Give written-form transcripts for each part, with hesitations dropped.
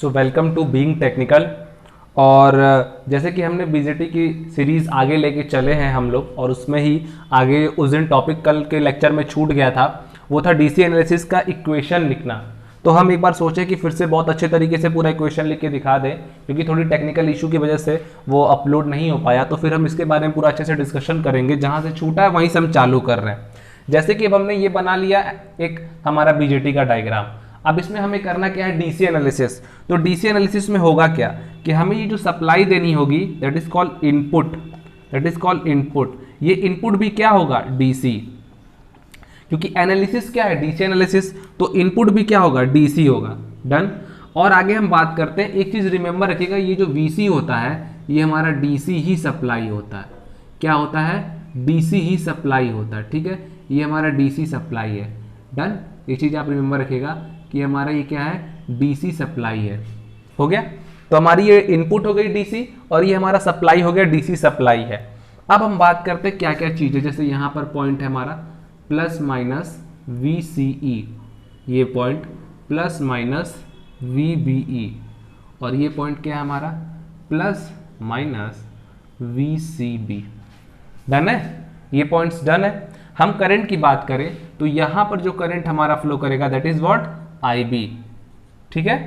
So welcome to being technical. और जैसे कि हमने बीजेटी की सीरीज़ आगे लेके चले हैं हम लोग, और उसमें ही आगे उस दिन टॉपिक कल के लेक्चर में छूट गया था, वो था डीसी एनालिसिस का इक्वेशन लिखना। तो हम एक बार सोचे कि फिर से बहुत अच्छे तरीके से पूरा इक्वेशन लिख के दिखा दें, क्योंकि थोड़ी टेक्निकल इशू की वजह से वो अपलोड नहीं हो पाया। तो फिर हम इसके बारे में पूरा अच्छे से डिस्कशन करेंगे, जहाँ से छूटा है वहीं से हम चालू कर रहे हैं। जैसे कि अब हमने ये बना लिया एक हमारा बीजेटी का डायग्राम। अब इसमें हमें करना क्या है, डीसी एनालिसिस। तो डीसी एनालिसिस में होगा क्या कि हमें ये जो सप्लाई देनी होगी that is called input, that is called input. ये इनपुट भी क्या होगा, डीसी, क्योंकि एनालिसिस क्या है, डीसी एनालिसिस, तो इनपुट भी क्या होगा, डीसी होगा। डन। और आगे हम बात करते हैं, एक चीज रिमेंबर रखिएगा, ये जो वीसी होता है ये हमारा डीसी ही सप्लाई होता है। क्या होता है, डीसी ही सप्लाई होता है। ठीक है, ये हमारा डीसी सप्लाई है। डन। ये चीज आप रिमेंबर रखिएगा कि हमारा ये क्या है, डीसी सप्लाई है। हो गया। तो हमारी ये इनपुट हो गई डीसी, और ये हमारा सप्लाई हो गया, डीसी सप्लाई है। अब हम बात करते हैं क्या क्या चीजें, जैसे यहां पर पॉइंट है हमारा प्लस माइनस VCE, ये पॉइंट प्लस माइनस VBE, और ये पॉइंट क्या है हमारा प्लस माइनस VCB। डन है, ये पॉइंट्स डन है। हम करंट की बात करें तो यहां पर जो करंट हमारा फ्लो करेगा दैट इज व्हाट, IB। ठीक है,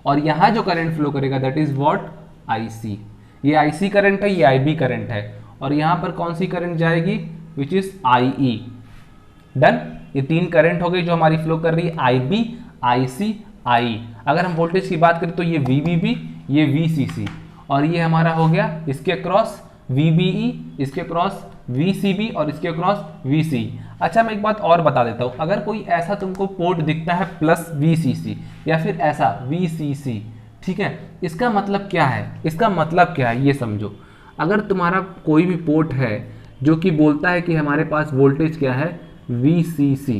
और यहां जो करंट फ्लो करेगा दैट इज व्हाट, IC। ये IC करंट है, ये IB करंट है, और यहां पर कौन सी करंट जाएगी, विच इज IE। डन। ये तीन करंट हो गई जो हमारी फ्लो कर रही है, IB, IC, IE। अगर हम वोल्टेज की बात करें तो ये VBB, ये VCC, और ये हमारा हो गया इसके अक्रॉस VBE, इसके अक्रॉस VCB, और इसके अक्रॉस VCE। अच्छा, मैं एक बात और बता देता हूं, अगर कोई ऐसा तुमको पोर्ट दिखता है प्लस VCC या फिर ऐसा VCC, ठीक है, इसका मतलब क्या है, इसका मतलब क्या है ये समझो। अगर तुम्हारा कोई भी पोर्ट है जो कि बोलता है कि हमारे पास वोल्टेज क्या है, VCC,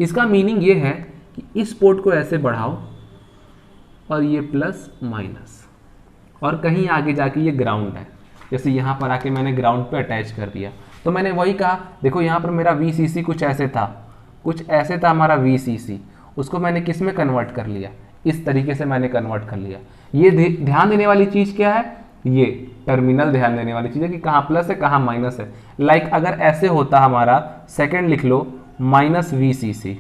इसका मीनिंग ये है कि इस पोर्ट को ऐसे बढ़ाओ और ये प्लस माइनस, और कहीं आगे जाके ये ग्राउंड है। जैसे यहाँ पर आके मैंने ग्राउंड पे अटैच कर दिया, तो मैंने वही कहा, देखो यहाँ पर मेरा VCC कुछ ऐसे था, कुछ ऐसे था हमारा VCC, उसको मैंने किस में कन्वर्ट कर लिया, इस तरीके से मैंने कन्वर्ट कर लिया। ये ध्यान देने वाली चीज़ क्या है, ये टर्मिनल ध्यान देने वाली चीज़ है कि कहाँ प्लस है कहाँ माइनस है। लाइक अगर ऐसे होता हमारा, सेकेंड लिख लो माइनस VCC,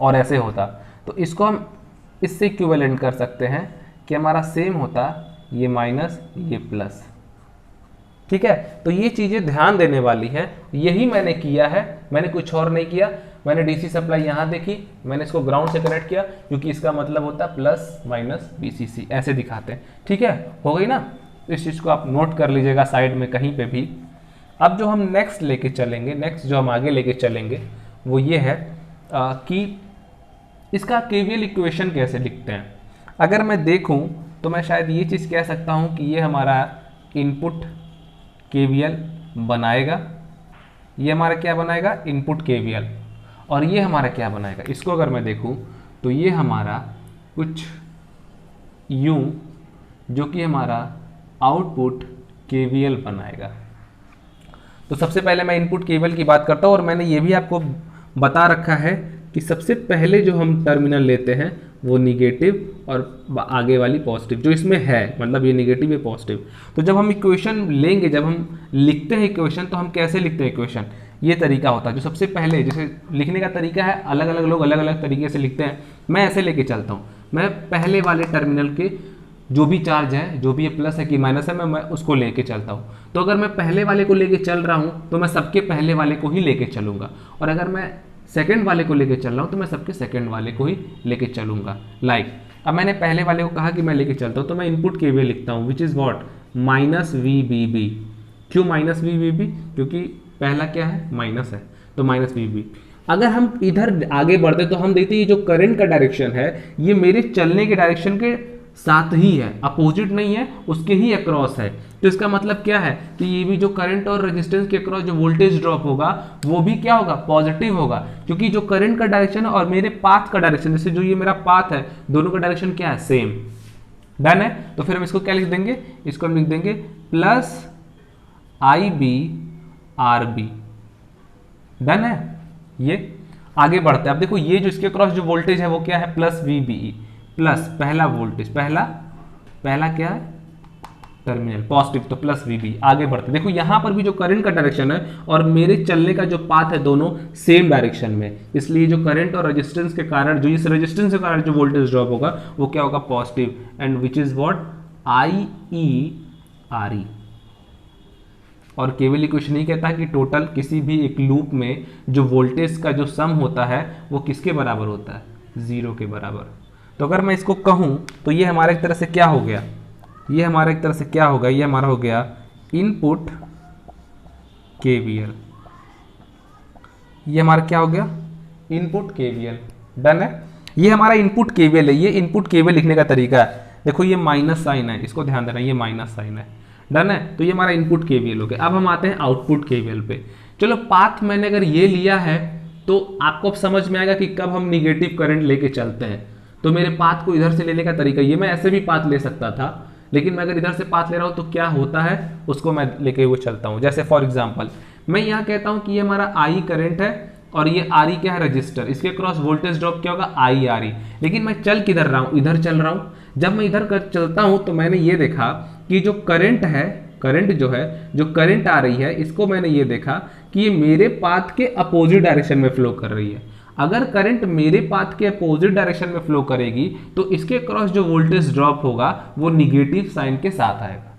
और ऐसे होता, तो इसको हम इससे इक्विवेलेंट कर सकते हैं कि हमारा सेम होता, ये माइनस ये प्लस। ठीक है, तो ये चीजें ध्यान देने वाली है, यही मैंने किया है, मैंने कुछ और नहीं किया। मैंने डीसी सप्लाई यहां देखी, मैंने इसको ग्राउंड से कनेक्ट किया, क्योंकि इसका मतलब होता है प्लस माइनस VCC, ऐसे दिखाते हैं। ठीक है, हो गई ना। तो इस चीज को आप नोट कर लीजिएगा साइड में कहीं पे भी। अब जो हम नेक्स्ट लेके चलेंगे, नेक्स्ट जो हम आगे लेके चलेंगे वो ये है कि इसका KVL इक्वेशन कैसे लिखते हैं। अगर मैं देखूं तो मैं शायद ये चीज़ कह सकता हूं कि ये हमारा इनपुट KVL बनाएगा, ये हमारा क्या बनाएगा, इनपुट KVL, और ये हमारा क्या बनाएगा, इसको अगर मैं देखूं तो ये हमारा कुछ यूं, जो कि हमारा आउटपुट KVL बनाएगा। तो सबसे पहले मैं इनपुट KVL की बात करता हूं, और मैंने ये भी आपको बता रखा है कि सबसे पहले जो हम टर्मिनल लेते हैं वो निगेटिव और आगे वाली पॉजिटिव, जो इसमें है, मतलब ये निगेटिव ये पॉजिटिव। तो जब हम इक्वेशन लेंगे, जब हम लिखते हैं इक्वेशन, तो हम कैसे लिखते हैं इक्वेशन, ये तरीका होता है जो सबसे पहले, जैसे लिखने का तरीका है, अलग अलग लोग अलग अलग तरीके से लिखते हैं, मैं ऐसे लेके चलता हूँ। मैं पहले वाले टर्मिनल के जो भी चार्ज है, जो भी ये प्लस है कि माइनस है, मैं उसको लेके चलता हूँ। तो अगर मैं पहले वाले को लेके चल रहा हूँ तो मैं सबके पहले वाले को ही लेके चलूंगा, और अगर मैं सेकंड वाले को लेके चल रहा हूँ तो मैं सबके सेकंड वाले को ही लेके चलूंगा। लाइक अब मैंने पहले वाले को कहा कि मैं लेके चलता हूँ, तो मैं इनपुट KVL लिखता हूँ, which is what, minus VBB। क्यों माइनस VBB, क्योंकि पहला क्या है, माइनस है, तो माइनस VB। अगर हम इधर आगे बढ़ते तो हम देखते हैं ये जो करंट का डायरेक्शन है ये मेरे चलने के डायरेक्शन के साथ ही है, अपोजिट नहीं है, उसके ही अक्रॉस है। तो इसका मतलब क्या है कि ये भी जो करंट और रेजिस्टेंस के अक्रॉस जो वोल्टेज ड्रॉप होगा वो भी क्या होगा, पॉजिटिव होगा, क्योंकि जो करंट का डायरेक्शन है और मेरे पाथ का डायरेक्शन, जैसे जो ये मेरा पाथ है, दोनों का डायरेक्शन क्या है, सेम। डन है। तो फिर हम इसको क्या लिख देंगे, इसको हम लिख देंगे प्लस IB RB। डन है। ये आगे बढ़ते हैं। अब देखो ये जो इसके क्रॉस जो वोल्टेज है वो क्या है, प्लस VBE, प्लस पहला वोल्टेज, पहला क्या है, टर्मिनल पॉजिटिव, तो प्लस VB। आगे बढ़ते देखो यहाँ पर भी जो करंट का डायरेक्शन है और मेरे चलने का जो पाथ है दोनों सेम डायरेक्शन में, इसलिए जो करंट और रेजिस्टेंस के कारण, जो इस रेजिस्टेंस के कारण जो वोल्टेज ड्रॉप होगा वो क्या होगा, positive, and which is what, IE/RE। और केवल इक्वेशन ही कहता है कि टोटल किसी भी एक लूप में जो वोल्टेज का जो सम होता है वो किसके बराबर होता है, 0 के बराबर। तो अगर मैं इसको कहूँ तो ये हमारे एक तरह से क्या हो गया, ये हमारा एक तरह से क्या होगा, ये हमारा हो गया इनपुट KVL। ये हमारा क्या हो गया, इनपुट KVL। डन है, ये हमारा इनपुट KVL है। ये इनपुट KVL लिखने का तरीका है, देखो ये माइनस साइन है, इसको ध्यान देना, ये माइनस साइन है। डन है, तो ये हमारा इनपुट KVL हो गया। अब हम आते हैं आउटपुट KVL पे। चलो पाथ मैंने अगर ये लिया है तो आपको अब समझ में आएगा कि कब हम निगेटिव करंट लेके चलते हैं। तो मेरे पाथ को इधर से लेने का तरीका, ये मैं ऐसे भी पाथ ले सकता था, लेकिन मैं अगर इधर से पाथ ले रहा हूं तो क्या होता है उसको मैं लेके हुए चलता हूं। जैसे फॉर एग्जांपल मैं यहाँ कहता हूं कि ये हमारा I करंट है और ये RE क्या है, रजिस्टर, इसके क्रॉस वोल्टेज ड्रॉप क्या होगा, IRE। लेकिन मैं चल किधर रहा हूं, इधर चल रहा हूं। जब मैं इधर कर चलता हूं तो मैंने ये देखा कि जो करंट है, करंट जो है, जो करंट आ रही है, इसको मैंने ये देखा कि ये मेरे पाथ के अपोजिट डायरेक्शन में फ्लो कर रही है। अगर करंट मेरे पाथ के अपोजिट डायरेक्शन में फ्लो करेगी तो इसके क्रॉस जो वोल्टेज ड्रॉप होगा वो निगेटिव साइन के साथ आएगा।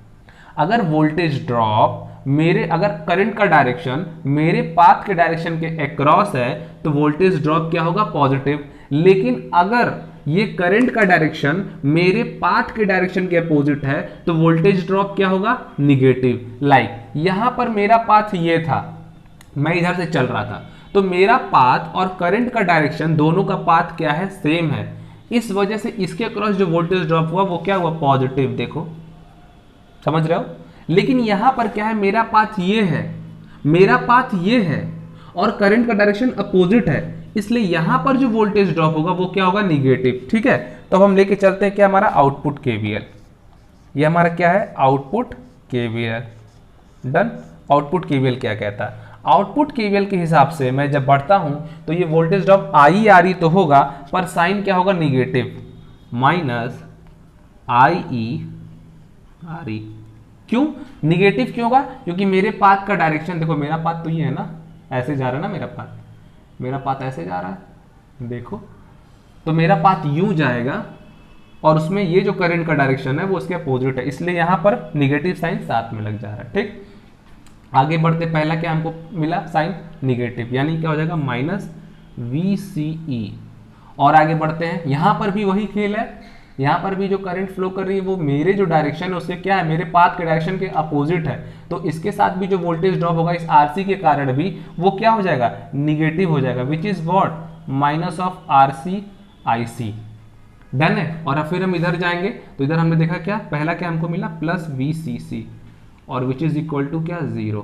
अगर वोल्टेज ड्रॉप मेरे, अगर करंट का डायरेक्शन मेरे पाथ के डायरेक्शन के अक्रॉस है तो वोल्टेज ड्रॉप क्या होगा, पॉजिटिव। लेकिन अगर ये करंट का डायरेक्शन मेरे पाथ के डायरेक्शन के अपोजिट है तो वोल्टेज ड्रॉप क्या होगा, निगेटिव। लाइक यहां पर मेरा पाथ ये था, मैं इधर से चल रहा था, तो मेरा पाथ और करंट का डायरेक्शन दोनों का पाथ क्या है, सेम है। इस वजह से इसके अक्रॉस जो वोल्टेज ड्रॉप हुआ वो क्या हुआ, पॉजिटिव। देखो समझ रहे हो। लेकिन यहां पर क्या है, मेरा पाथ ये है, मेरा पाथ ये है और करंट का डायरेक्शन अपोजिट है, इसलिए यहां पर जो वोल्टेज ड्रॉप होगा वो क्या होगा, निगेटिव। ठीक है, तो हम लेके चलते हैं क्या, हमारा आउटपुट KVL। ये हमारा क्या है, output KVL। Done. Output KVL क्या कहता है, आउटपुट KVL के हिसाब से मैं जब बढ़ता हूं तो ये वोल्टेज ड्रॉप IE/RE तो होगा, पर साइन क्या होगा, निगेटिव, माइनस IE/RE। क्यों निगेटिव क्यों होगा, क्योंकि मेरे पाथ का डायरेक्शन, देखो मेरा पाथ तो ये है ना, ऐसे जा रहा है ना, मेरा पाथ ऐसे जा रहा है, देखो तो मेरा पाथ यूं जाएगा और उसमें ये जो करंट का डायरेक्शन है वो उसके अपोजिट है, इसलिए यहां पर निगेटिव साइन साथ में लग जा रहा है। ठीक, आगे बढ़ते, पहला क्या हमको मिला, साइन निगेटिव, यानी क्या हो जाएगा, माइनस VCE। और आगे बढ़ते हैं, यहां पर भी वही खेल है, यहां पर भी जो करंट फ्लो कर रही है वो मेरे जो डायरेक्शन है उसके क्या है, मेरे पाथ के डायरेक्शन के अपोजिट है, तो इसके साथ भी जो वोल्टेज ड्रॉप होगा इस RC के कारण भी वो क्या हो जाएगा, निगेटिव हो जाएगा, which is what, minus of RC/IC। Done है। और अब फिर हम इधर जाएंगे तो इधर हमने देखा क्या, पहला क्या हमको मिला, प्लस VCC और विच इज इक्वल टू क्या, 0,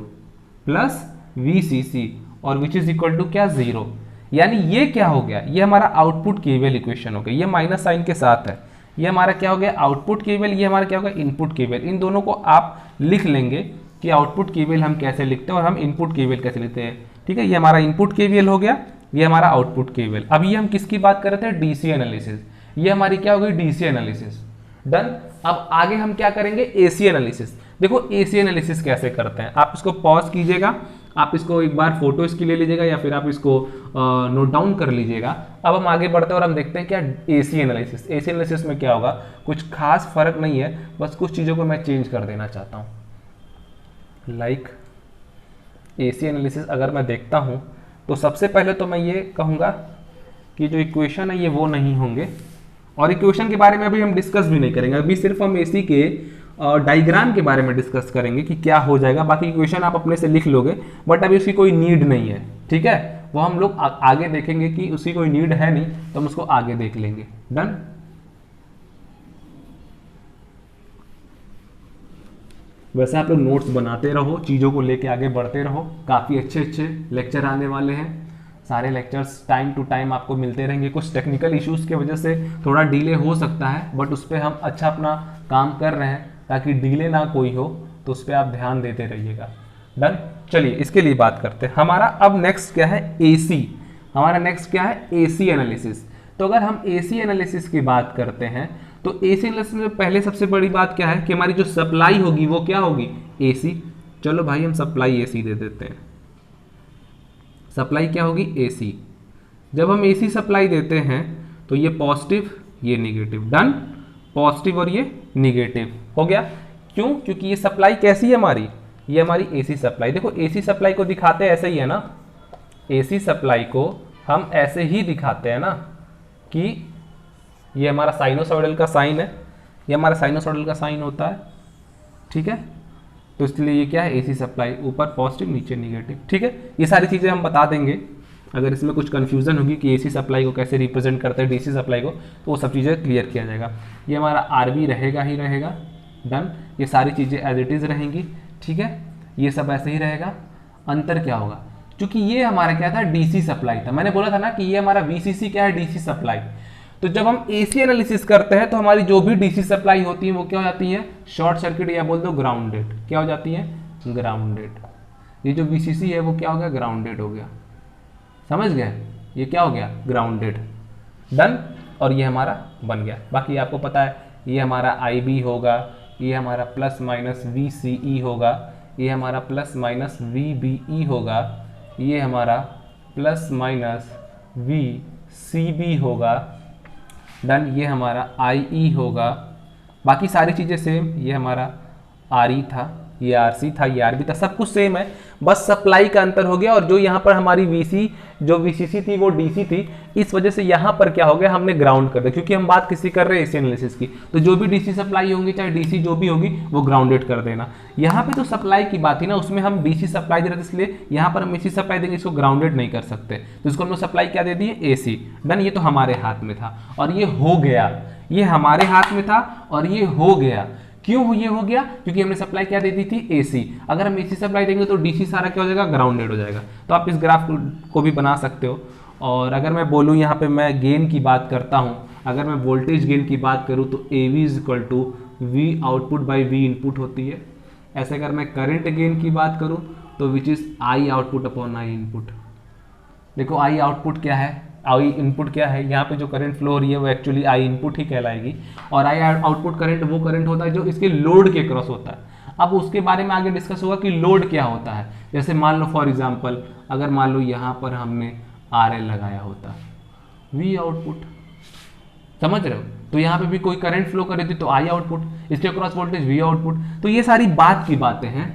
प्लस VCC और विच इज इक्वल टू क्या, 0। यानी ये क्या हो गया, ये हमारा आउटपुट KVL इक्वेशन हो गया, ये माइनस साइन के साथ है, ये हमारा क्या हो गया, आउटपुट KVL, ये हमारा क्या होगा, इनपुट KVL। इन दोनों को आप लिख लेंगे कि आउटपुट KVL हम कैसे लिखते हैं और हम इनपुट KVL कैसे लिखते हैं। ठीक है, ये हमारा इनपुट KVL हो गया, ये हमारा आउटपुट KVL। अभी हम किसकी बात कर रहे थे, DC एनालिसिस, ये हमारी क्या हो गई, DC एनालिसिस। डन। अब आगे हम क्या करेंगे, AC एनालिसिस। देखो AC एनालिसिस कैसे करते हैं, आप इसको पॉज कीजिएगा, आप इसको एक बार फोटो इसकी ले लीजिएगा या फिर आप इसको नोट डाउन कर लीजिएगा। अब हम आगे बढ़ते हैं और हम देखते हैं क्या, AC एनालिसिस। AC एनालिसिस में क्या होगा, कुछ खास फर्क नहीं है, बस कुछ चीज़ों को मैं चेंज कर देना चाहता हूँ। लाइक AC एनालिसिस अगर मैं देखता हूँ तो सबसे पहले तो मैं ये कहूँगा कि जो इक्वेशन है ये वो नहीं होंगे, और इक्वेशन के बारे में अभी हम डिस्कस भी नहीं करेंगे, अभी सिर्फ हम AC के डायग्राम के बारे में डिस्कस करेंगे कि क्या हो जाएगा। बाकी इक्वेशन आप अपने से लिख लोगे, बट अभी उसकी कोई नीड नहीं है। ठीक है, वो हम लोग आगे देखेंगे कि उसकी कोई नीड है नहीं, तो हम उसको आगे देख लेंगे। डन। वैसे आप लोग नोट्स बनाते रहो, चीज़ों को लेके आगे बढ़ते रहो, काफ़ी अच्छे अच्छे लेक्चर आने वाले हैं, सारे लेक्चर्स टाइम टू टाइम आपको मिलते रहेंगे। कुछ टेक्निकल इश्यूज़ की वजह से थोड़ा डिले हो सकता है, बट उस पर हम अच्छा अपना काम कर रहे हैं ताकि डिले ना कोई हो, तो उस पर आप ध्यान देते रहिएगा। डन। चलिए इसके लिए बात करते हैं। हमारा अब नेक्स्ट क्या है, AC। हमारा नेक्स्ट क्या है, AC एनालिसिस। तो अगर हम एसी एनालिसिस की बात करते हैं तो एसी एनालिसिस में पहले सबसे बड़ी बात क्या है कि हमारी जो सप्लाई होगी वो क्या होगी, एसी। चलो भाई हम सप्लाई एसी दे देते हैं, सप्लाई क्या होगी, एसी। जब हम एसी सप्लाई देते हैं तो ये पॉजिटिव ये निगेटिव, डन, पॉजिटिव और ये निगेटिव हो गया। क्यों, क्योंकि ये सप्लाई कैसी है हमारी, ये हमारी एसी सप्लाई। देखो एसी सप्लाई को दिखाते ऐसे ही है ना, एसी सप्लाई को हम ऐसे ही दिखाते हैं ना कि ये हमारा साइनोसॉइडल का साइन है, ये हमारा साइनोसॉइडल का साइन होता है, ठीक है। तो इसलिए ये क्या है, एसी सप्लाई, ऊपर पॉजिटिव नीचे निगेटिव, ठीक है। ये सारी चीज़ें हम बता देंगे, अगर इसमें कुछ कन्फ्यूजन होगी कि एसी सप्लाई को कैसे रिप्रेजेंट करते हैं डीसी सप्लाई को, तो वो सब चीज़ें क्लियर किया जाएगा। ये हमारा आरबी रहेगा ही रहेगा, डन। ये सारी चीज़ें एज इट इज़ रहेंगी, ठीक है, ये सब ऐसे ही रहेगा। अंतर क्या होगा, क्योंकि ये हमारा क्या था, डीसी सप्लाई था। मैंने बोला था ना कि ये हमारा वीसीसी क्या है, डीसी सप्लाई। तो जब हम एसी एनालिसिस करते हैं तो हमारी जो भी डीसी सप्लाई होती है वो क्या हो जाती है, शॉर्ट सर्किट या बोल दो ग्राउंडेड। क्या हो जाती है, ग्राउंडेड। ये जो वीसीसी है वो क्या हो गया, ग्राउंडेड हो गया, समझ गए, ये क्या हो गया, ग्राउंडेड, डन। और ये हमारा बन गया। बाकी आपको पता है ये हमारा IB होगा, ये हमारा प्लस माइनस VCE होगा, ये हमारा प्लस माइनस VBE होगा, ये हमारा प्लस माइनस VCB होगा, डन। ये हमारा IE होगा। बाकी सारी चीज़ें सेम, ये हमारा RE था, ये RC था, ये RB था, सब कुछ सेम है, बस सप्लाई का अंतर हो गया। और जो यहाँ पर हमारी जो VCC थी वो DC थी, इस वजह से यहाँ पर क्या हो गया, हमने ग्राउंड कर दिया, क्योंकि हम बात किसी कर रहे हैं एसी एनालिसिस की। तो जो भी DC सप्लाई होंगी चाहे DC जो भी होगी वो ग्राउंडेड कर देना। यहाँ पे तो सप्लाई की बात थी ना, उसमें हम DC सप्लाई दे रहे थे, इसलिए यहाँ पर हम AC सप्लाई देंगे, इसको ग्राउंडेड नहीं कर सकते, तो इसको हमने सप्लाई क्या दे दी है, AC, डन। ये तो हमारे हाथ में था और ये हो गया, ये हमारे हाथ में था और ये हो गया। क्यों ये हो गया, क्योंकि हमने सप्लाई क्या दे दी थी, एसी। अगर हम एसी सप्लाई देंगे तो डीसी सारा क्या हो जाएगा, ग्राउंडेड हो जाएगा। तो आप इस ग्राफ को भी बना सकते हो। और अगर मैं बोलूँ यहाँ पे मैं गेन की बात करता हूँ, अगर मैं वोल्टेज गेन की बात करूँ तो AV is equal to V output by V input होती है। ऐसे अगर मैं करंट गेन की बात करूँ तो which is I output upon I input. देखो I आउटपुट क्या है, I इनपुट क्या है, यहाँ पे जो करंट फ्लो हो रही है वो एक्चुअली I इनपुट ही कहलाएगी। और I आउटपुट करंट वो करंट होता है जो इसके लोड के क्रॉस होता है। अब उसके बारे में आगे डिस्कस होगा कि लोड क्या होता है। जैसे मान लो फॉर एग्जांपल, अगर मान लो यहाँ पर हमने RL लगाया होता, V आउटपुट, समझ रहे हो, तो यहाँ पे भी कोई करंट फ्लो कर रही थी तो I आउटपुट, इसके क्रॉस वोल्टेज V आउटपुट। तो ये सारी बात की बातें हैं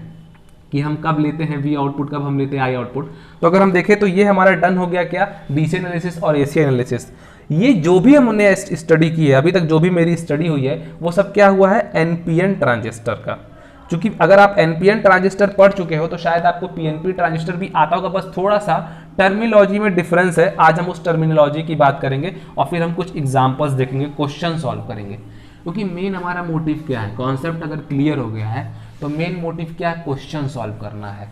कि हम कब लेते हैं V आउटपुट, कब हम लेते हैं I आउटपुट। तो अगर हम देखें तो ये हमारा डन हो गया क्या, DC एनालिसिस और AC एनालिसिस। ये जो भी हमने स्टडी की है अभी तक, जो भी मेरी स्टडी हुई है वो सब क्या हुआ है, NPN ट्रांजिस्टर का। क्योंकि अगर आप NPN ट्रांजिस्टर पढ़ चुके हो तो शायद आपको PNP ट्रांजिस्टर भी आता होगा, बस थोड़ा सा टर्मिनोलॉजी में डिफरेंस है। आज हम उस टर्मिनोलॉजी की बात करेंगे और फिर हम कुछ एग्जाम्पल्स देखेंगे, क्वेश्चन सॉल्व करेंगे। क्योंकि मेन हमारा मोटिव क्या है, कॉन्सेप्ट अगर क्लियर हो गया है तो मेन मोटिव क्या है, क्वेश्चन सॉल्व करना है।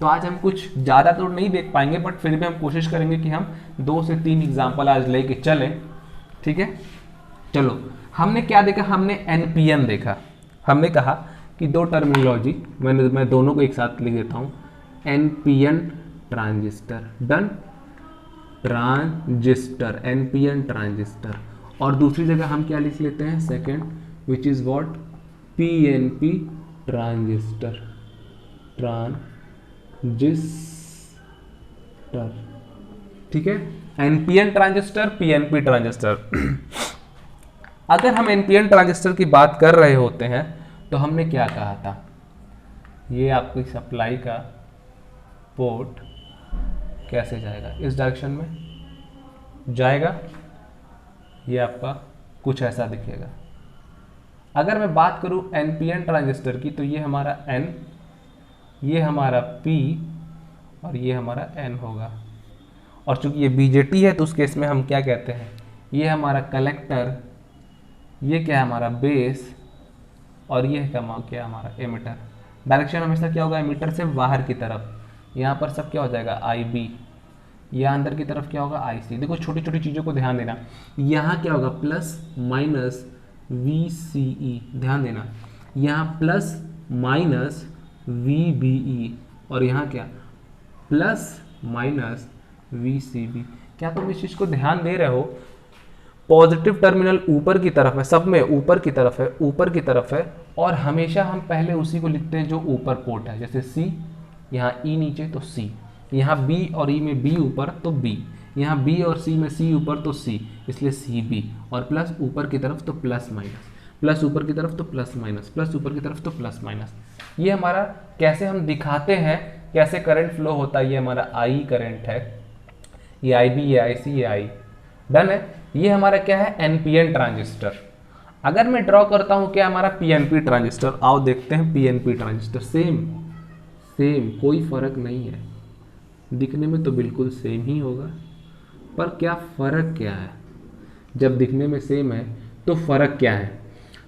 तो आज हम कुछ ज़्यादा तो नहीं देख पाएंगे, बट फिर भी हम कोशिश करेंगे कि हम 2 से 3 एग्जाम्पल आज लेके चलें, ठीक है। चलो हमने क्या देखा, हमने NPN देखा। हमने कहा कि 2 टर्मिनोलॉजी, मैं दोनों को एक साथ लिख देता हूँ, NPN transistor, done, transistor, NPN transistor. और दूसरी जगह हम क्या लिख लेते हैं, second, which is what, PNP transistor, ठीक है। NPN transistor, PNP transistor. अगर हम NPN ट्रांजिस्टर की बात कर रहे होते हैं तो हमने क्या कहा था, ये आपकी सप्लाई का पोर्ट कैसे जाएगा, इस डायरेक्शन में जाएगा, ये आपका कुछ ऐसा दिखेगा। अगर मैं बात करूं NPN ट्रांजिस्टर की तो ये हमारा N, ये हमारा P और ये हमारा N होगा। और चूंकि ये BJT है तो उस केस में हम क्या कहते हैं, ये हमारा कलेक्टर, ये क्या है हमारा बेस और ये क्या हमारा एमिटर। डायरेक्शन हमेशा क्या होगा, एमिटर से बाहर की तरफ। यहाँ पर सब क्या हो जाएगा, IB, यहाँ अंदर की तरफ क्या होगा, IC। देखो छोटी छोटी चीज़ों को ध्यान देना, यहाँ क्या होगा, प्लस माइनस VCE, ध्यान देना, यहाँ प्लस माइनस VBE और यहाँ क्या, प्लस माइनस VCB। क्या तुम इस चीज़ को ध्यान दे रहे हो पॉजिटिव टर्मिनल ऊपर की तरफ है, सब में ऊपर की तरफ है, ऊपर की तरफ है, और हमेशा हम पहले उसी को लिखते हैं जो ऊपर पोर्ट है, जैसे C, यहाँ E नीचे तो C, यहाँ B और E में B ऊपर तो B, यहाँ B और C में C ऊपर तो C, इसलिए CB, और प्लस ऊपर की तरफ तो प्लस माइनस, प्लस ऊपर की तरफ तो प्लस माइनस, प्लस ऊपर की तरफ तो प्लस माइनस। ये हमारा कैसे हम दिखाते हैं कैसे करंट फ्लो होता है, ये हमारा I करंट है, ये IB, ये IC, ये I। डन है। ये हमारा क्या है, NPN ट्रांजिस्टर। अगर मैं ड्रॉ करता हूँ क्या हमारा PNP ट्रांजिस्टर, आओ देखते हैं PNP ट्रांजिस्टर। सेम सेम, कोई फर्क नहीं है, दिखने में तो बिल्कुल सेम ही होगा, पर क्या फ़र्क क्या है, जब दिखने में सेम है तो फ़र्क क्या है।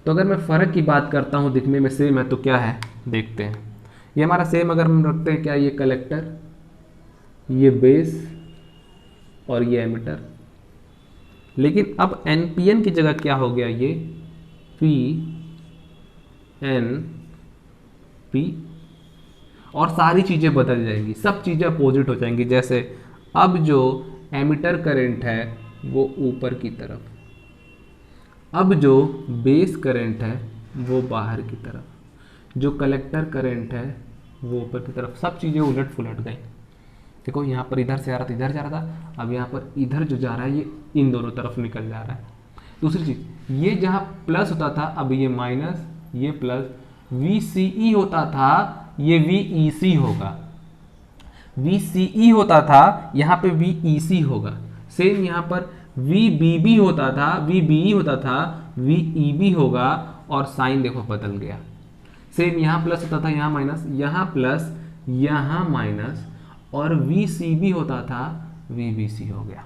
तो अगर मैं फ़र्क की बात करता हूँ, दिखने में सेम है तो क्या है, देखते हैं। ये हमारा सेम अगर हम रखते हैं क्या, ये कलेक्टर, ये बेस और ये एमिटर, लेकिन अब NPN की जगह क्या हो गया, ये PNP, और सारी चीज़ें बदल जाएंगी, सब चीज़ें अपोजिट हो जाएंगी। जैसे अब जो एमिटर करंट है वो ऊपर की तरफ, अब जो बेस करंट है वो बाहर की तरफ, जो कलेक्टर करंट है वो ऊपर की तरफ, सब चीज़ें उलट पुलट गई। देखो यहाँ पर इधर से आ रहा था, इधर जा रहा था, अब यहाँ पर इधर जो जा रहा है ये इन दोनों तरफ निकल जा रहा है। दूसरी चीज़, ये जहाँ प्लस होता था अब ये माइनस, ये प्लस, VCE होता था ये VEC होगा, VCE होता था यहाँ पे VEC होगा। सेम यहाँ पर VBB होता था, VBE होता था, VEB होगा, और साइन देखो बदल गया। सेम यहाँ प्लस होता था, यहाँ माइनस, यहाँ प्लस, यहाँ माइनस, और VCB होता था, VBC हो गया।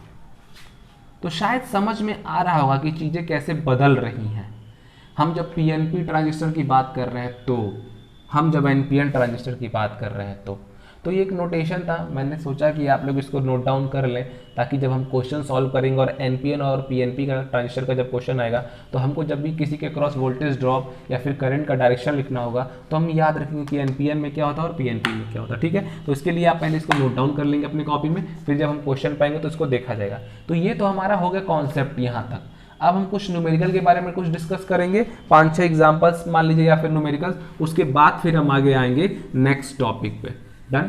तो शायद समझ में आ रहा होगा कि चीज़ें कैसे बदल रही हैं। हम जब PNP ट्रांजिस्टर की बात कर रहे हैं तो, हम जब NPN ट्रांजिस्टर की बात कर रहे हैं तो ये एक नोटेशन था, मैंने सोचा कि आप लोग इसको नोट डाउन कर लें, ताकि जब हम क्वेश्चन सॉल्व करेंगे और NPN और PNP का ट्रांजिस्टर का जब क्वेश्चन आएगा तो हमको जब भी किसी के क्रॉस वोल्टेज ड्रॉप या फिर करंट का डायरेक्शन लिखना होगा तो हम याद रखेंगे कि NPN में क्या होता है और PNP में क्या होता है। ठीक है, तो इसके लिए आप पहले इसको नोट डाउन कर लेंगे अपनी कॉपी में, फिर जब हम क्वेश्चन पाएंगे तो इसको देखा जाएगा। तो ये तो हमारा हो गया कॉन्सेप्ट यहाँ तक। अब हम कुछ न्यूमेरिकल के बारे में कुछ डिस्कस करेंगे, 5-6 एग्जांपल्स मान लीजिए या फिर न्यूमेरिकल्स, उसके बाद फिर हम आगे आएंगे नेक्स्ट टॉपिक पे। डन।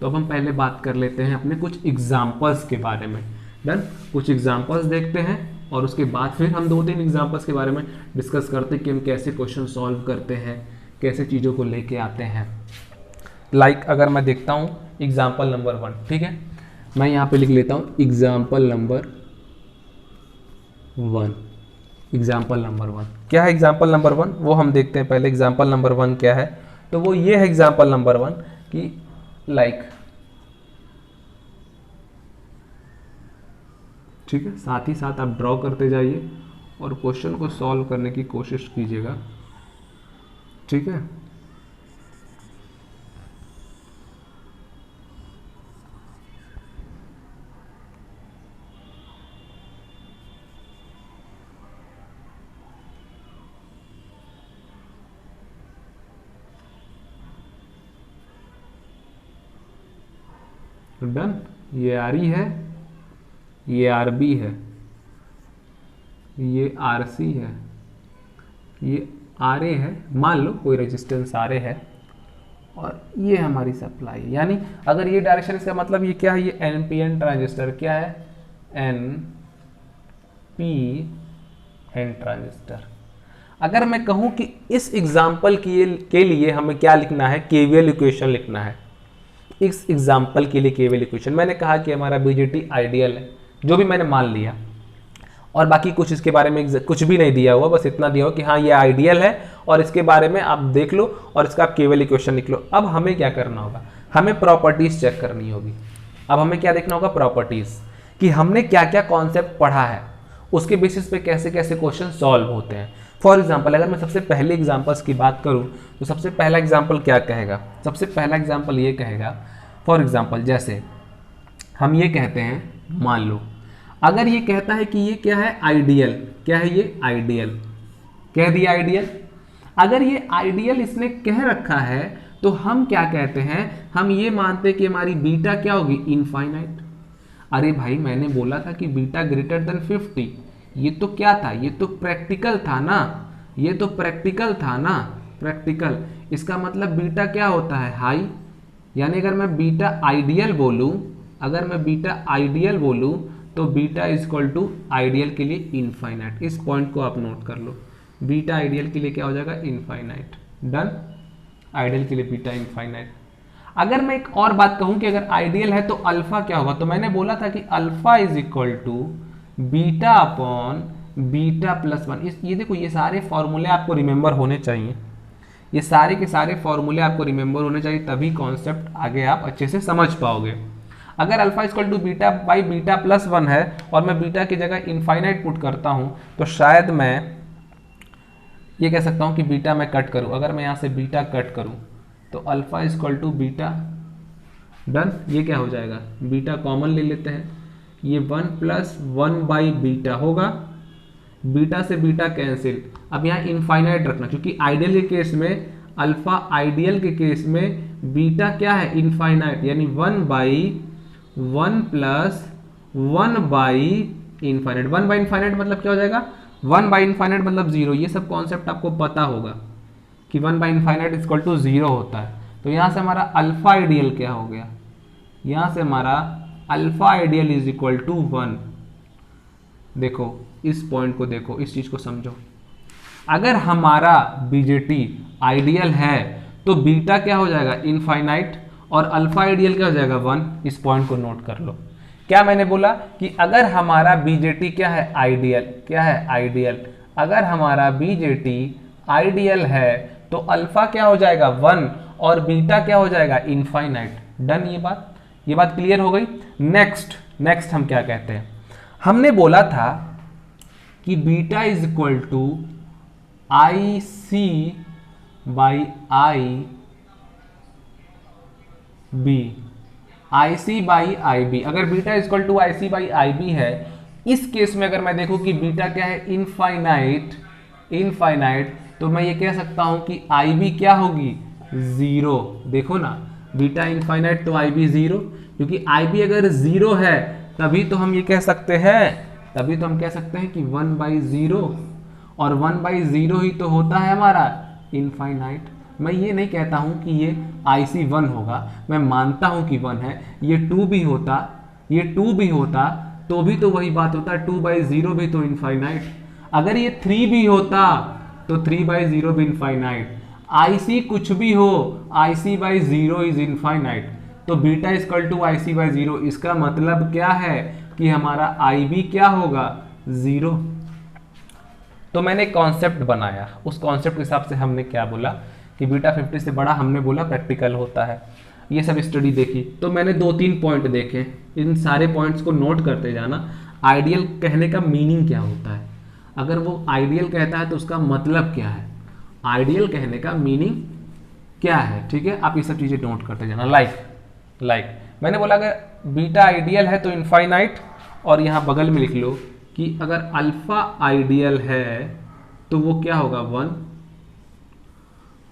तो अब हम पहले बात कर लेते हैं अपने कुछ एग्जांपल्स के बारे में। डन, कुछ एग्जांपल्स देखते हैं और उसके बाद फिर हम 2-3 एग्जांपल्स के बारे में डिस्कस करते हैं कि हम कैसे क्वेश्चन सॉल्व करते हैं, कैसे चीज़ों को लेके आते हैं। लाइक अगर मैं देखता हूँ एग्जाम्पल नंबर 1, ठीक है, मैं यहाँ पे लिख लेता हूँ एग्जाम्पल नंबर 1। एग्जाम्पल नंबर 1 क्या है, एग्जाम्पल नंबर 1 वो हम देखते हैं पहले। एग्जाम्पल नंबर 1 क्या है, तो वो ये है एग्जाम्पल नंबर 1 कि लाइक, ठीक है, साथ ही साथ आप ड्रॉ करते जाइए और क्वेश्चन को सॉल्व करने की कोशिश कीजिएगा। ठीक है, डन। ये RE है, ये RB है, ये RC है, ये RA है, मान लो कोई रेजिस्टेंस RA है, और ये हमारी सप्लाई है। यानी अगर ये डायरेक्शन, इसका मतलब ये क्या है, ये NPN ट्रांजिस्टर क्या है, NPN ट्रांजिस्टर। अगर मैं कहूँ कि इस एग्जाम्पल के लिए हमें क्या लिखना है, KVL इक्वेशन लिखना है। इस एग्जाम्पल के लिए KVL इक्वेशन, मैंने कहा कि हमारा BJT आइडियल है, जो भी मैंने मान लिया, और बाकी कुछ इसके बारे में कुछ भी नहीं दिया हुआ, बस इतना दिया हुआ कि हाँ ये आइडियल है और इसके बारे में आप देख लो और इसका आप KVL इक्वेशन लिख लो। अब हमें क्या करना होगा, हमें प्रॉपर्टीज चेक करनी होगी। अब हमें क्या देखना होगा, प्रॉपर्टीज, कि हमने क्या क्या कॉन्सेप्ट पढ़ा है, उसके बेसिस पे कैसे कैसे क्वेश्चन सॉल्व होते हैं। फॉर एग्जाम्पल अगर मैं सबसे पहले एग्जाम्पल्स की बात करूँ तो सबसे पहला एग्जाम्पल क्या कहेगा, सबसे पहला एग्जाम्पल ये कहेगा, फॉर एग्जाम्पल जैसे हम ये कहते हैं, मान लो अगर ये कहता है कि ये क्या है, आइडियल, क्या है ये, आइडियल, कह दिया आइडियल। अगर ये आइडियल इसने कह रखा है तो हम क्या कहते हैं, हम ये मानते हैं कि हमारी बीटा क्या होगी, इनफाइनाइट। अरे भाई मैंने बोला था कि बीटा ग्रेटर देन 50, ये तो क्या था, ये तो प्रैक्टिकल था ना, ये तो प्रैक्टिकल था ना, प्रैक्टिकल। इसका मतलब बीटा क्या होता है, हाई। यानी अगर मैं बीटा आइडियल बोलूं, अगर मैं बीटा आइडियल बोलूं तो beta is equal to ideal के लिए इनफाइनाइट। इस पॉइंट को आप नोट कर लो, बीटा आइडियल के लिए क्या हो जाएगा, इनफाइनाइट। डन, आइडियल के लिए बीटा इनफाइनाइट। अगर मैं एक और बात कहूं कि अगर आइडियल है तो अल्फा क्या होगा, तो मैंने बोला था कि alpha is equal to beta upon beta plus one. ये देखो, ये सारे फॉर्मूले आपको रिमेंबर होने चाहिए, ये सारे के सारे फॉर्मूले आपको रिमेंबर होने चाहिए, तभी कॉन्सेप्ट आगे आप अच्छे से समझ पाओगे। अगर alpha equal to beta by beta plus one है और मैं बीटा की जगह इनफाइनाइट पुट करता हूं, तो शायद मैं ये कह सकता हूं कि बीटा मैं कट करूं। अगर मैं यहां से बीटा कट करूं तो alpha equal to beta. Done, ये क्या हो जाएगा, बीटा कॉमन ले लेते हैं, ये 1 प्लस 1 बाई बीटा होगा, बीटा से बीटा कैंसिल। अब यहाँ इनफाइनाइट रखना, क्योंकि आइडियल के केस में, अल्फा आइडियल के केस में बीटा क्या है, इनफाइनाइट, यानी 1 by 1 plus 1 by infinite. 1 by infinite मतलब क्या हो जाएगा, 1 बाई इनफाइनाइट मतलब 0। ये सब कॉन्सेप्ट आपको पता होगा कि 1 बाई इनफाइनाइट इक्वल टू 0 होता है। तो यहाँ से हमारा अल्फा आइडियल क्या हो गया, यहाँ से हमारा alpha ideal is equal to 1। देखो इस पॉइंट को, देखो इस चीज को समझो। अगर हमारा बीजेटी आइडियल है तो बीटा क्या हो जाएगा, इनफाइनाइट, और अल्फा आइडियल क्या हो जाएगा, 1। इस पॉइंट को नोट कर लो। क्या मैंने बोला कि अगर हमारा बीजेटी क्या है, आइडियल, क्या है, आइडियल। अगर हमारा बीजेटी आइडियल है तो अल्फा क्या हो जाएगा, 1, और बीटा क्या हो जाएगा, इनफाइनाइट। डन, ये बात क्लियर हो गई। नेक्स्ट हम क्या कहते हैं, हमने बोला था कि beta is equal to I C by I B, I C by I B. अगर beta is equal to I C by I B है, इस केस में अगर मैं देखूं कि बीटा क्या है, इनफाइनाइट, तो मैं ये कह सकता हूं कि आई बी क्या होगी, 0। देखो ना, बीटा इनफाइनाइट तो आई बी 0, क्योंकि आई बी अगर 0 है तभी तो हम ये कह सकते हैं, तभी तो हम कह सकते हैं कि 1 बाई 0, और 1 बाई 0 ही तो होता है हमारा इनफाइनाइट। मैं ये नहीं कहता हूं कि ये IC 1 होगा, मैं मानता हूं कि 1 है। ये 2 भी होता, ये 2 भी होता तो भी तो वही बात होता है, 2 बाई 0 भी तो इनफाइनाइट। अगर ये 3 भी होता तो 3 बाई 0 भी इनफाइनाइट। IC कुछ भी हो, IC बाई 0 इज इनफाइनाइट। तो beta equal to IC by 0, इसका मतलब क्या है कि हमारा IB क्या होगा, 0। तो मैंने एक कॉन्सेप्ट बनाया, उस कॉन्सेप्ट के हिसाब से हमने क्या बोला कि बीटा 50 से बड़ा, हमने बोला प्रैक्टिकल होता है। ये सब स्टडी देखी तो मैंने 2-3 पॉइंट देखे, इन सारे पॉइंट्स को नोट करते जाना। आइडियल कहने का मीनिंग क्या होता है, अगर वो आइडियल कहता है तो उसका मतलब क्या है, आइडियल कहने का मीनिंग क्या है, ठीक है। आप ये सब चीज़ें नोट करते जाना। लाइक मैंने बोला अगर बीटा आइडियल है तो इनफाइनाइट, और यहाँ बगल में लिख लो कि अगर अल्फा आइडियल है तो वो क्या होगा, 1,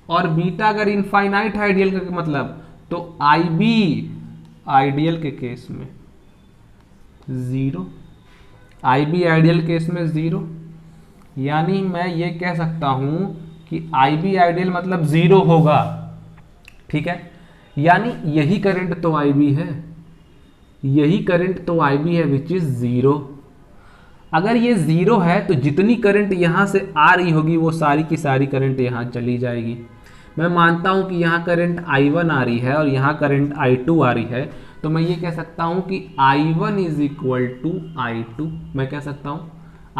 और बीटा अगर इनफाइनाइट है आइडियल का मतलब, तो IB आइडियल के केस में 0, IB आइडियल केस में 0। यानी मैं ये कह सकता हूं कि IB आइडियल मतलब 0 होगा, ठीक है। यानी यही करंट तो IB है, यही करंट तो IB है विच इज 0। अगर ये 0 है तो जितनी करंट यहां से आ रही होगी वो सारी की सारी करंट यहां चली जाएगी। मैं मानता हूं कि यहाँ करंट I1 आ रही है और यहाँ करंट I2 आ रही है, तो मैं ये कह सकता हूं कि I1 is equal to I2। मैं कह सकता हूं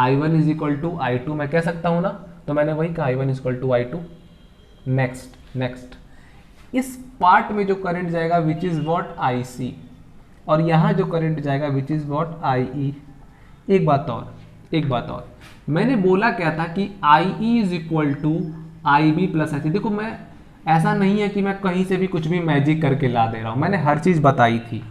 I1 is equal to I2, मैं कह सकता हूं ना, तो मैंने वही कहा I1 is equal to I2। Next इस पार्ट में जो करंट जाएगा विच इज वॉट IC, और यहाँ जो करंट जाएगा विच इज वॉट IE। एक बात और मैंने बोला क्या था कि IE is equal to IB plus IC। देखो, मैं ऐसा नहीं है कि मैं कहीं से भी कुछ भी मैजिक करके ला दे रहा हूँ, मैंने हर चीज़ बताई थी।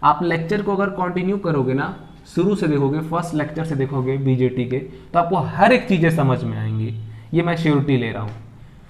आप लेक्चर को अगर कंटिन्यू करोगे ना, शुरू से देखोगे, फर्स्ट लेक्चर से देखोगे बीजेटी के, तो आपको हर एक चीज़ें समझ में आएंगी। ये मैं श्योरिटी ले रहा हूँ,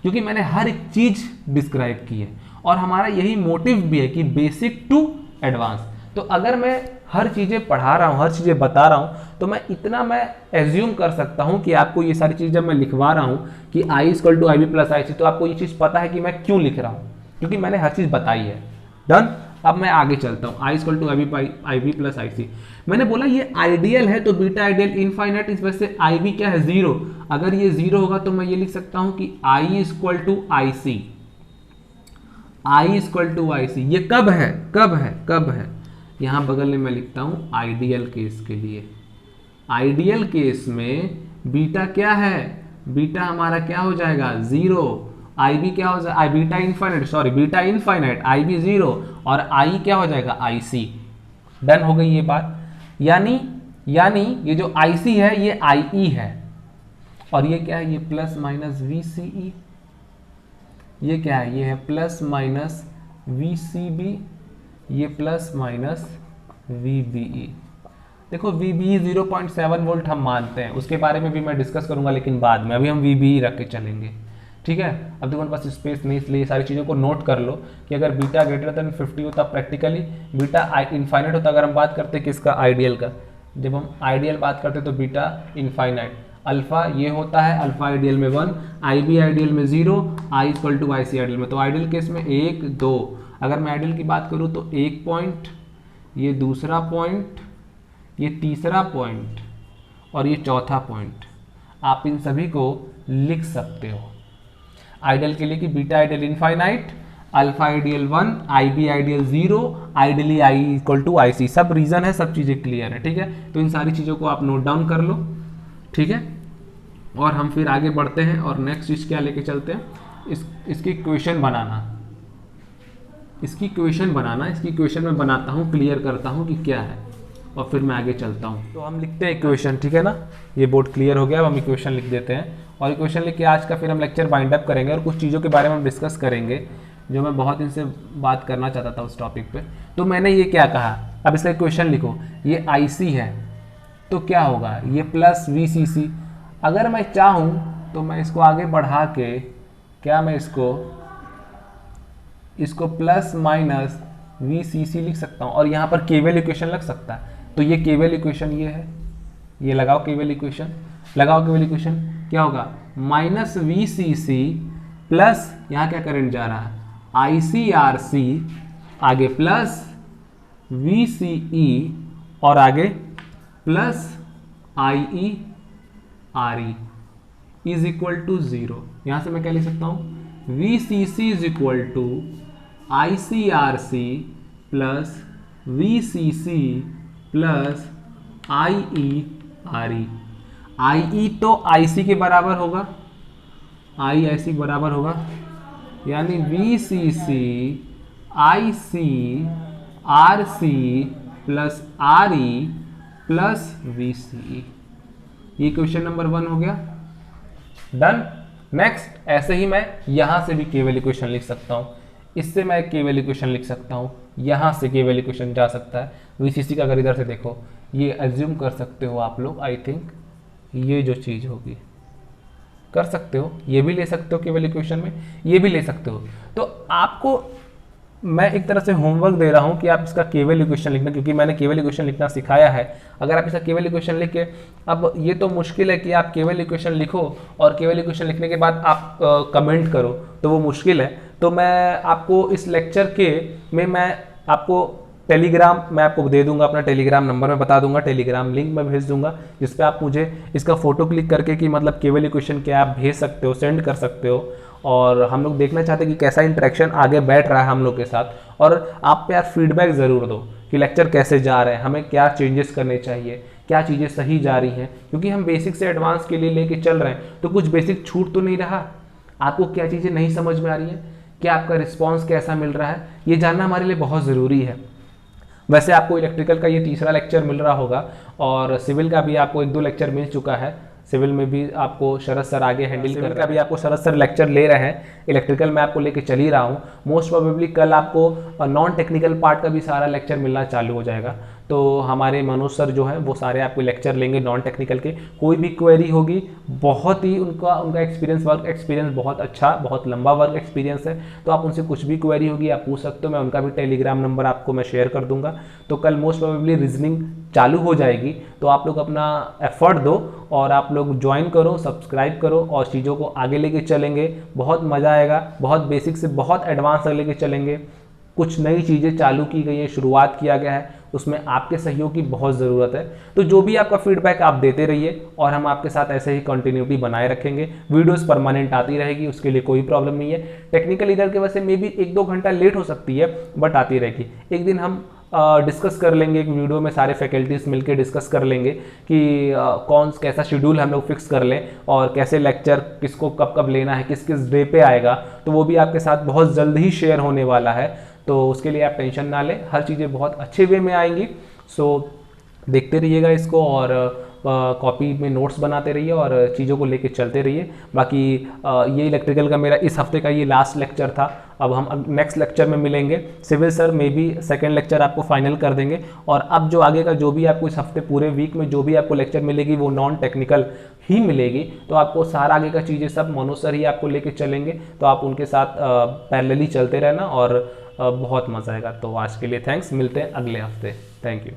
क्योंकि मैंने हर एक चीज़ डिस्क्राइब की है, और हमारा यही मोटिव भी है कि बेसिक टू एडवांस। तो अगर मैं हर चीज़ें पढ़ा रहा हूँ, हर चीज़ें बता रहा हूँ, तो मैं इतना मैं एज्यूम कर सकता हूँ कि आपको ये सारी चीज़ जब मैं लिखवा रहा हूँ कि I equal to I B plus I C, तो आपको ये चीज़ पता है कि मैं क्यों लिख रहा हूँ, क्योंकि मैंने हर चीज़ बताई है। डन। अब मैं आगे चलता हूँ, I equal to I B plus I C. मैंने बोला ये आइडियल है, तो बीटा आइडियल इनफाइनाइट, इस वजह से आई बी क्या है, जीरो। अगर ये जीरो होगा तो मैं ये लिख सकता हूँ कि I equal to I C, I equal to I C. ये कब है, कब है, कब है, यहाँ बगल में मैं लिखता हूँ आइडियल केस के लिए। आइडियल केस में बीटा क्या है, बीटा हमारा क्या हो जाएगा, जीरो। आई बी क्या हो जाएगा, I beta infinite, sorry beta infinite, I B zero, और आई क्या हो जाएगा, आई सी। डन हो गई ये बात। यानी ये जो आई सी है ये आई ई है, और ये क्या है, ये plus minus V C E. ये क्या है, ये है plus minus V C B, ये plus minus V B E. देखो वी बी 0.7 वोल्ट हम मानते हैं, उसके बारे में भी मैं डिस्कस करूंगा लेकिन बाद में, अभी हम वी बी रख के चलेंगे। ठीक है, अब देखो मेरे पास स्पेस नहीं, इसलिए सारी चीज़ों को नोट कर लो कि अगर बीटा ग्रेटर देन 50 होता प्रैक्टिकली बीटा इनफाइनाइट होता। अगर हम बात करते हैं किसका, आइडियल का, जब हम आइडियल बात करते हैं तो बीटा इनफाइनाइट, अल्फा ये होता है, अल्फा आइडियल में 1, आई बी आइडियल में 0, I equal to I C ideal में। तो आइडियल केस में 1 2, अगर मैं आइडियल की बात करूँ तो 1 पॉइंट, ये दूसरा पॉइंट, ये तीसरा पॉइंट, और ये चौथा पॉइंट। आप इन सभी को लिख सकते हो आइडियल के लिए कि beta ideal infinite, alpha ideal 1, I B ideal 0, ideally I equal to I C. सब रीजन है, सब चीज़ें क्लियर है। ठीक है, तो इन सारी चीज़ों को आप नोट डाउन कर लो। ठीक है, और हम फिर आगे बढ़ते हैं और नेक्स्ट चीज़ क्या लेके चलते हैं, इसकी इक्वेशन बनाना, इसकी इक्वेशन मैं बनाता हूँ, क्लियर करता हूँ कि क्या है, और फिर मैं आगे चलता हूँ। तो हम लिखते हैं इक्वेशन। ठीक है ना, ये बोर्ड क्लियर हो गया, अब हम इक्वेशन लिख देते हैं, और इक्वेशन लिख के आज का फिर हम लेक्चर बाइंड अप करेंगे और कुछ चीज़ों के बारे में हम डिस्कस करेंगे जो मैं बहुत इनसे बात करना चाहता था उस टॉपिक पे। तो मैंने ये क्या कहा, अब इसका इक्वेशन लिखो, ये आई सी है तो क्या होगा, ये प्लस वी सी सी। अगर मैं चाहूँ तो मैं इसको आगे बढ़ा के, क्या मैं इसको प्लस माइनस वी सी सी लिख सकता हूँ, और यहाँ पर केवल इक्वेशन लग सकता है। तो ये केवल इक्वेशन ये है, ये लगाओ केवल इक्वेशन, लगाओ केवल इक्वेशन, क्या होगा, minus V C C plus, यहाँ क्या करंट जा रहा है, आई सी आर सी, आगे प्लस वी सी ई, और आगे plus I E R E is equal to 0। यहाँ से मैं क्या लिख सकता हूँ, V C C is equal to I C R C plus V C C plus I E R E. I E तो आई सी के बराबर होगा, आई आई सी के बराबर होगा, यानी V C C I C R C plus R E plus V C E. ये question number 1 हो गया। डन। नेक्स्ट, ऐसे ही मैं यहाँ से भी केवल इक्वेशन लिख सकता हूँ, इससे मैं केवल इक्वेशन लिख सकता हूँ, यहाँ से केवल इक्वेशन जा सकता है। वीसीसी का अगर इधर से देखो, ये एज्यूम कर सकते हो आप लोग, आई थिंक ये जो चीज़ होगी कर सकते हो, ये भी ले सकते हो केवल इक्वेशन में, ये भी ले सकते हो। तो आपको मैं एक तरह से होमवर्क दे रहा हूँ कि आप इसका केवल इक्वेशन लिखना, क्योंकि मैंने केवल इक्वेशन लिखना सिखाया है। अगर आप इसका केवल इक्वेशन लिख के, अब ये तो मुश्किल है कि आप केवल इक्वेशन लिखो और केवल इक्वेशन लिखने के बाद आप कमेंट करो, तो वो मुश्किल है। तो मैं आपको इस लेक्चर के में मैं आपको टेलीग्राम मैं आपको दे दूंगा, अपना टेलीग्राम नंबर मैं बता दूंगा, टेलीग्राम लिंक मैं भेज दूंगा, जिस पे आप मुझे इसका फोटो क्लिक करके कि मतलब केवल इक्वेशन क्या आप भेज सकते हो, सेंड कर सकते हो। और हम लोग देखना चाहते हैं कि कैसा इंटरेक्शन आगे बैठ रहा है हम लोग के साथ, और आप पे यार फीडबैक ज़रूर दो कि लेक्चर कैसे जा रहे हैं, हमें क्या चेंजेस करने चाहिए, क्या चीज़ें सही जा रही हैं, क्योंकि हम बेसिक से एडवांस के लिए लेके चल रहे हैं। तो कुछ बेसिक छूट तो नहीं रहा, आपको क्या चीज़ें नहीं समझ में आ रही हैं, क्या आपका रिस्पॉन्स कैसा मिल रहा है, ये जानना हमारे लिए बहुत ज़रूरी है। वैसे आपको इलेक्ट्रिकल का ये तीसरा लेक्चर मिल रहा होगा, और सिविल का भी आपको 1-2 लेक्चर मिल चुका है। सिविल में भी आपको शरद सर आगे हैंडल कर रहे हैं, अभी आपको शरद सर लेक्चर ले रहे हैं। इलेक्ट्रिकल में आपको लेके चल ही रहा हूँ। मोस्ट प्रोबेबली कल आपको नॉन टेक्निकल पार्ट का भी सारा लेक्चर मिलना चालू हो जाएगा। तो हमारे मनोज सर जो है वो सारे आपको लेक्चर लेंगे नॉन टेक्निकल के। कोई भी क्वेरी होगी, बहुत ही उनका एक्सपीरियंस, वर्क एक्सपीरियंस बहुत अच्छा, बहुत लंबा वर्क एक्सपीरियंस है, तो आप उनसे कुछ भी क्वेरी होगी आप पूछ सकते हो। मैं उनका भी टेलीग्राम नंबर आपको मैं शेयर कर दूंगा। तो कल मोस्ट प्रोबेबली रीजनिंग चालू हो जाएगी, तो आप लोग अपना एफर्ट दो और आप लोग ज्वाइन करो, सब्सक्राइब करो और चीज़ों को आगे लेके चलेंगे। बहुत मज़ा आएगा, बहुत बेसिक से बहुत एडवांस तक लेके चलेंगे। कुछ नई चीज़ें चालू की गई हैं, शुरुआत किया गया है, उसमें आपके सहयोग की बहुत ज़रूरत है। तो जो भी आपका फीडबैक आप देते रहिए और हम आपके साथ ऐसे ही कंटिन्यूटी बनाए रखेंगे। वीडियोस परमानेंट आती रहेगी, उसके लिए कोई प्रॉब्लम नहीं है। टेक्निकल इधर के वजह से मे बी 1-2 घंटा लेट हो सकती है, बट आती रहेगी। एक दिन हम डिस्कस कर लेंगे, एक वीडियो में सारे फैकल्टीज मिलकर डिस्कस कर लेंगे कि कौन कैसा शेड्यूल हम लोग फिक्स कर लें और कैसे लेक्चर किसको कब कब लेना है, किस किस डे पे आएगा। तो वो भी आपके साथ बहुत जल्द ही शेयर होने वाला है, तो उसके लिए आप टेंशन ना लें, हर चीज़ें बहुत अच्छे वे में आएंगी। सो देखते रहिएगा इसको और कॉपी में नोट्स बनाते रहिए और चीज़ों को लेके चलते रहिए। बाकी ये इलेक्ट्रिकल का मेरा इस हफ्ते का ये लास्ट लेक्चर था। अब हम नेक्स्ट लेक्चर में मिलेंगे। Civil sir may be second lecture आपको फाइनल कर देंगे और अब जो आगे का जो भी आपको इस हफ्ते पूरे वीक में जो भी आपको लेक्चर मिलेगी वो नॉन टेक्निकल ही मिलेगी। तो आपको सारा आगे का चीज़ें सब मनोज सर ही आपको लेके चलेंगे, तो आप उनके साथ पैरेलली चलते रहना और बहुत मज़ा आएगा। तो आज के लिए थैंक्स, मिलते हैं अगले हफ्ते। Thank you.